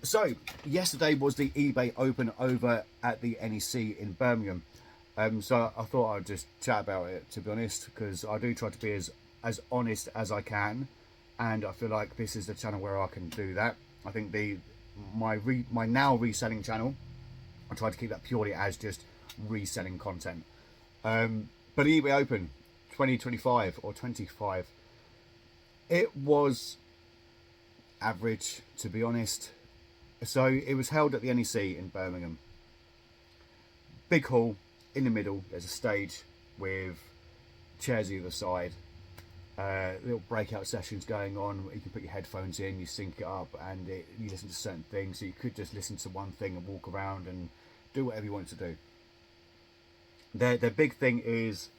So yesterday was the eBay Open over at the NEC in Birmingham. So I thought I'd just chat about it, to be honest, because I do try to be as honest as I can, and I feel like this is the channel where I can do that. I think my now reselling channel, I try to keep that purely as just reselling content. But eBay Open 2025 or 25, it was average, to be honest. So it was held at the NEC in Birmingham. Big hall, in the middle there's a stage with chairs either side, little breakout sessions going on. You can put your headphones in, you sync it up, and you listen to certain things. So you could just listen to one thing and walk around and do whatever you want to do. Their big thing is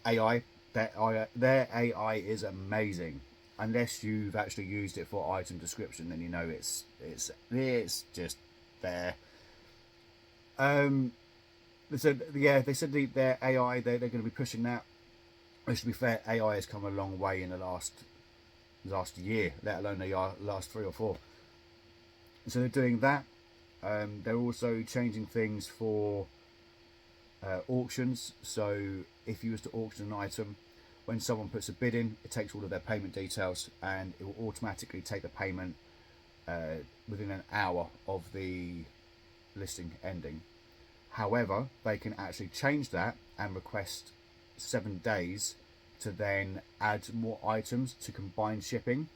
AI. Their AI is amazing. Unless you've actually used it for item description, then you know it's just there. So yeah, they said their AI, they're going to be pushing that. Which, to be fair, AI has come a long way in the last year, let alone the last 3 or 4. So they're doing that. They're also changing things for auctions. So if you was to auction an item, when someone puts a bid in, it takes all of their payment details and it will automatically take the payment within an hour of the listing ending. However, they can actually change that and request 7 days to then add more items to combine shipping.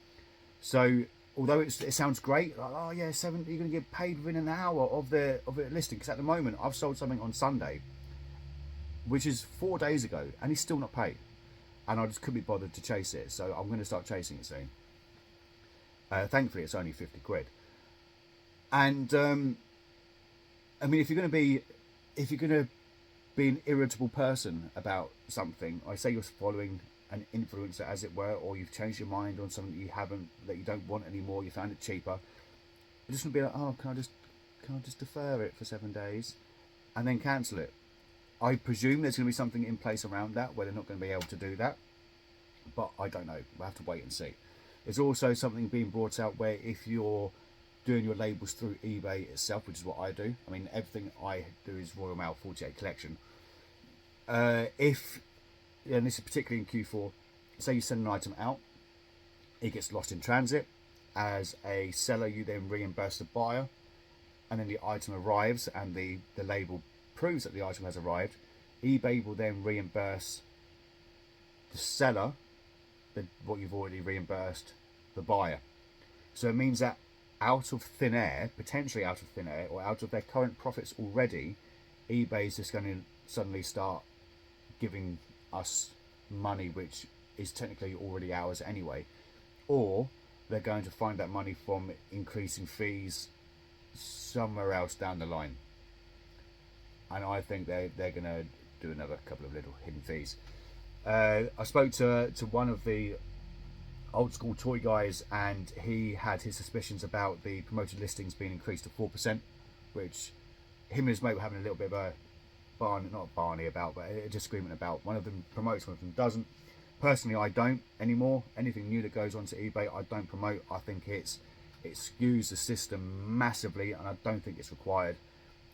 So although it sounds great, like, oh yeah, you're going to get paid within an hour of the listing, because at the moment I've sold something on Sunday, which is 4 days ago, and he's still not paid, and I just couldn't be bothered to chase it. So I'm going to start chasing it soon. Thankfully, it's only 50 quid. And I mean, if you're going to be an irritable person about something, I say you're following an influencer, as it were, or you've changed your mind on something that you don't want anymore, you found it cheaper, you're just going to be like, oh, can I just defer it for 7 days and then cancel it? I presume there's going to be something in place around that where they're not going to be able to do that, but I don't know. We'll have to wait and see. There's also something being brought out where if you're doing your labels through eBay itself, which is what I do. I mean, everything I do is Royal Mail 48 collection. And this is particularly in Q4, say you send an item out, it gets lost in transit. As a seller, you then reimburse the buyer, and then the item arrives and the label proves that the item has arrived. eBay will then reimburse the seller what you've already reimbursed the buyer. So it means that potentially out of thin air, or out of their current profits already, eBay is just going to suddenly start giving us money which is technically already ours anyway, or they're going to find that money from increasing fees somewhere else down the line. And I think they're going to do another couple of little hidden fees. I spoke to one of the old school toy guys, and he had his suspicions about the promoted listings being increased to 4%, which him and his mate were having a little bit of a disagreement about. One of them promotes, one of them doesn't. Personally, I don't anymore. Anything new that goes onto eBay, I don't promote. I think it skews the system massively, and I don't think it's required.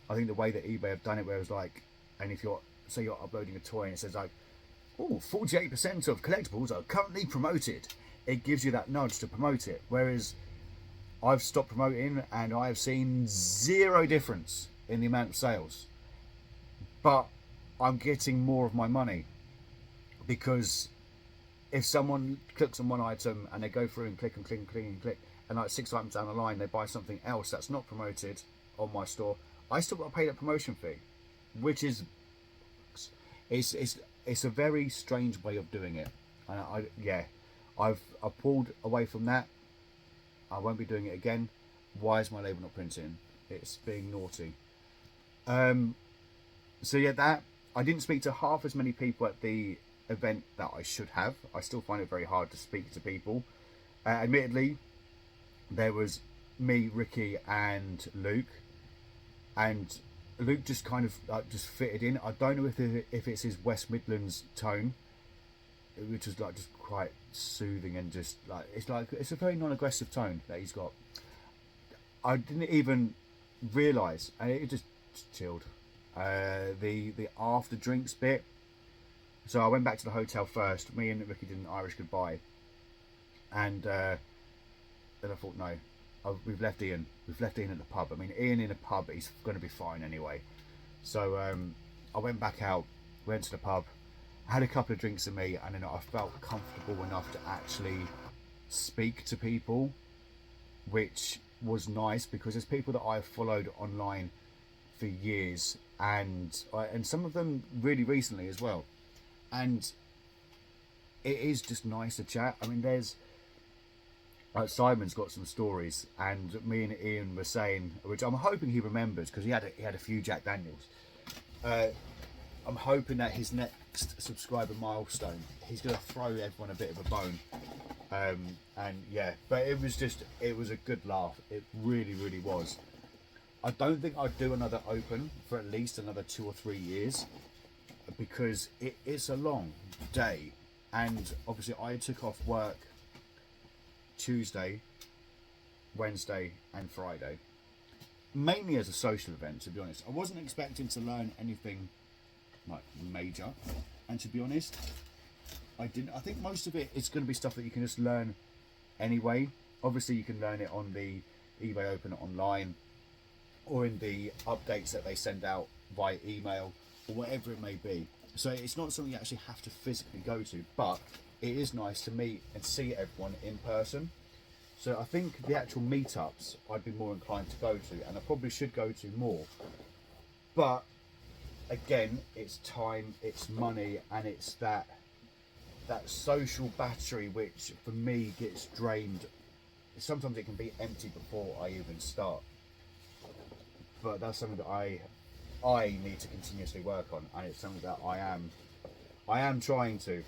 I think the way that eBay have done it, where it's like, and if you're uploading a toy and it says like, oh, 48% of collectibles are currently promoted, it gives you that nudge to promote it. Whereas I've stopped promoting and I have seen zero difference in the amount of sales, but I'm getting more of my money, because if someone clicks on one item and they go through and click and click and click and click, and like 6 items down the line they buy something else that's not promoted on my store, I still got to pay that promotion fee, which is it's a very strange way of doing it. And I've pulled away from that. I won't be doing it again. Why is my label not printing? It's being naughty. So yeah, that I didn't speak to half as many people at the event that I should have. I still find it very hard to speak to people. Admittedly, there was me, Ricky, and Luke, and Luke just kind of just fitted in. I don't know if it's his West Midlands tone, which is like just quite soothing and just like it's a very non-aggressive tone that he's got. I didn't even realise, and it just chilled. The after drinks bit. So I went back to the hotel first. Me and Ricky did an Irish goodbye, and then I thought, no, we've left Ian. We've left Ian at the pub. I mean, Ian in a pub, he's going to be fine anyway. So I went back out, went to the pub, had a couple of drinks with me, and then I felt comfortable enough to actually speak to people, which was nice because there's people that I've followed online for years, and some of them really recently as well. And it is just nice to chat. I mean, there's Simon's got some stories, and me and Ian were saying, which I'm hoping he remembers because he had a few Jack Daniels. I'm hoping that his next subscriber milestone, he's going to throw everyone a bit of a bone. And yeah, but it was a good laugh. It really, really was. I don't think I'd do another open for at least another 2 or 3 years because it's a long day. And obviously I took off work Tuesday, Wednesday and Friday, mainly as a social event, to be honest. I wasn't expecting to learn anything like major, and to be honest, I didn't. I think most of it is going to be stuff that you can just learn anyway. Obviously you can learn it on the eBay Open online or in the updates that they send out via email or whatever it may be. So it's not something you actually have to physically go to, but it is nice to meet and see everyone in person. So I think the actual meetups I'd be more inclined to go to, and I probably should go to more. But again, it's time, it's money, and it's that social battery which for me gets drained. Sometimes it can be empty before I even start. But that's something that I need to continuously work on, and it's something that I am trying to.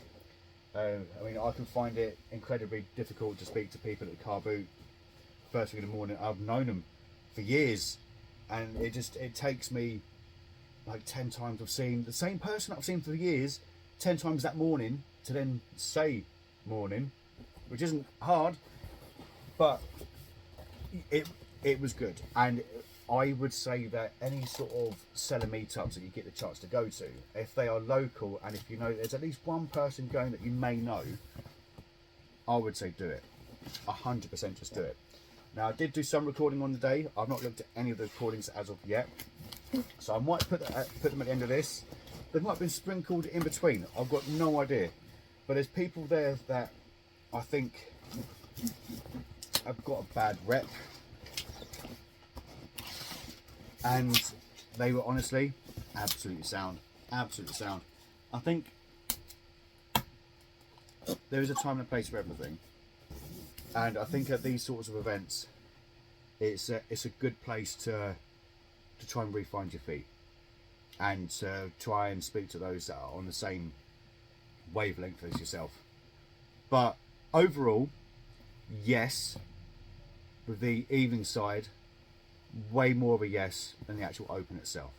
I mean, I can find it incredibly difficult to speak to people at the car boot first thing in the morning. I've known them for years, and it takes me like 10 times of seeing the same person I've seen for years 10 times that morning to then say morning, which isn't hard, but it was good. And I would say that any sort of seller meetups that you get the chance to go to, if they are local and if you know there's at least one person going that you may know, I would say do it. 100% just do it. Now, I did do some recording on the day. I've not looked at any of the recordings as of yet, so I might put them at the end of this. They might have been sprinkled in between. I've got no idea. But there's people there that I think have got a bad rep. And they were honestly absolutely sound. Absolutely sound. I think there is a time and a place for everything. And I think at these sorts of events, it's a good place to try and re-find your feet. And to try and speak to those that are on the same wavelength as yourself. But overall, yes, with the evening side, way more of a yes than the actual open itself.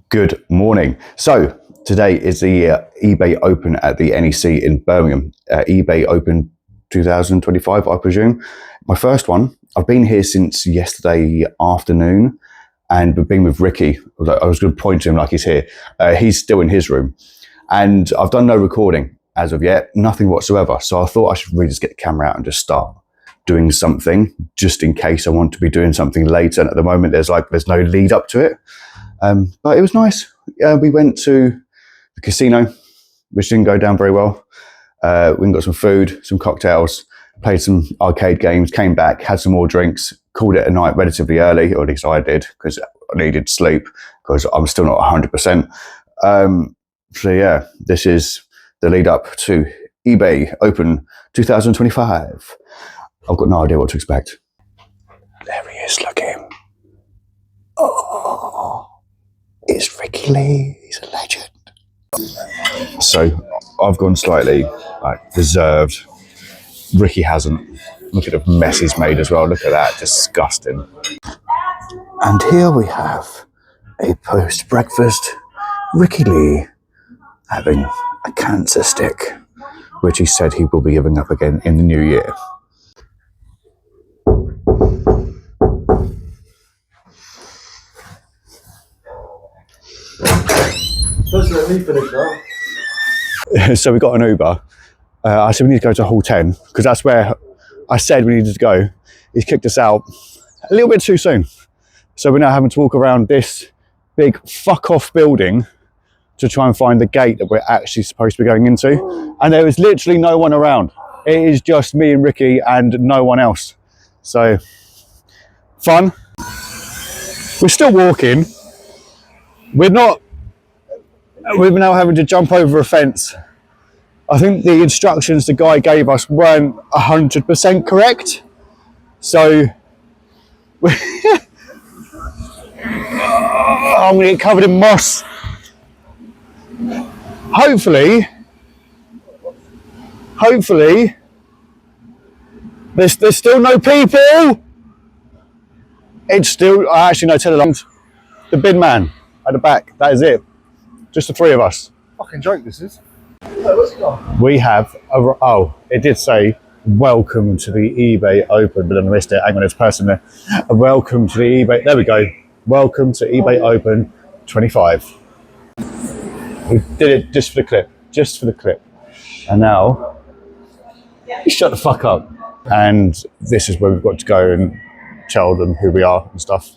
Good morning. So today is the eBay Open at the NEC in Birmingham. eBay Open 2025, I presume. My first one. I've been here since yesterday afternoon, and we've been with Ricky. I was going to point to him like he's here. He's still in his room, and I've done no recording as of yet, nothing whatsoever. So I thought I should really just get the camera out and just start doing something, just in case I want to be doing something later. And at the moment, there's no lead up to it. But it was nice. We went to the casino, which didn't go down very well. We got some food, some cocktails, played some arcade games, came back, had some more drinks, called it a night relatively early, or at least I did, because I needed sleep, because I'm still not 100%. So yeah, this is the lead up to eBay Open 2025. I've got no idea what to expect. There he is, look at him. Oh, it's Ricky Lee. He's a legend. So I've gone slightly reserved. Ricky hasn't. Look at the mess he's made as well. Look at that, disgusting. And here we have a post-breakfast Ricky Lee having a cancer stick, which he said he will be giving up again in the new year. So we got an Uber. I said we need to go to Hall 10 because that's where I said we needed to go. He's kicked us out a little bit too soon. So we're now having to walk around this big fuck off building to try and find the gate that we're actually supposed to be going into. And there is literally no one around. It is just me and Ricky and no one else. So, fun. We're still walking. We're now having to jump over a fence. I think the instructions the guy gave us weren't 100% correct. So, I'm going to get covered in moss. Hopefully, there's still no people. It's still, actually no, tell a lie. The bin man at the back, that is it. Just the three of us. Fucking joke this is. We have, it did say, welcome to the eBay Open, but I missed it. Hang on, there's a person there. Welcome to the eBay, there we go. Welcome to eBay Open 25. We did it just for the clip. And now, you shut the fuck up. And this is where we've got to go and tell them who we are and stuff.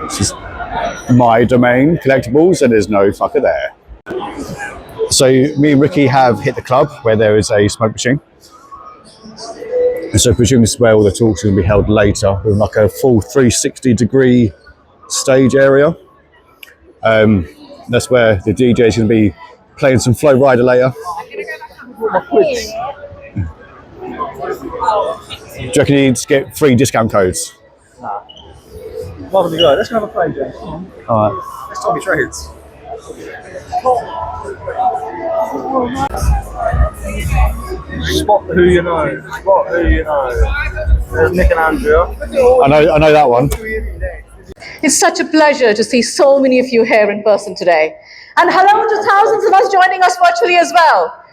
This is my domain, Collectibles, and there's no fucker there. So me and Ricky have hit the club where there is a smoke machine. And so I presume this is where all the talks are going to be held later, with like a full 360-degree stage area. That's where the DJ is going to be playing some Flow Rider later. Do you reckon you need to get free discount codes? Nah. Rather than go, let's go have a play, James. Alright. Let's talk your trades. Spot who you know. Spot who you know. There's Nick and Andrea. I know that one. It's such a pleasure to see so many of you here in person today. And hello to thousands of us joining us virtually as well.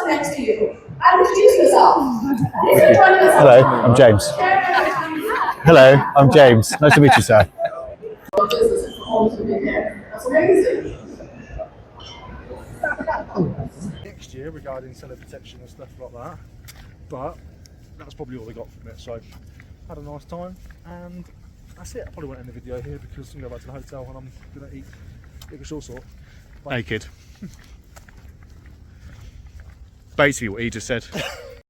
Next to you. And introduce yourself. Hello, I'm James. Hello, I'm James. Nice to meet you, sir. That's amazing. Next year regarding seller protection and stuff like that. But that's probably all we got from it. So had a nice time and that's it. I probably won't end the video here because I'm going to go back to the hotel and I'm going to eat a short sort. Naked. Basically what he just said.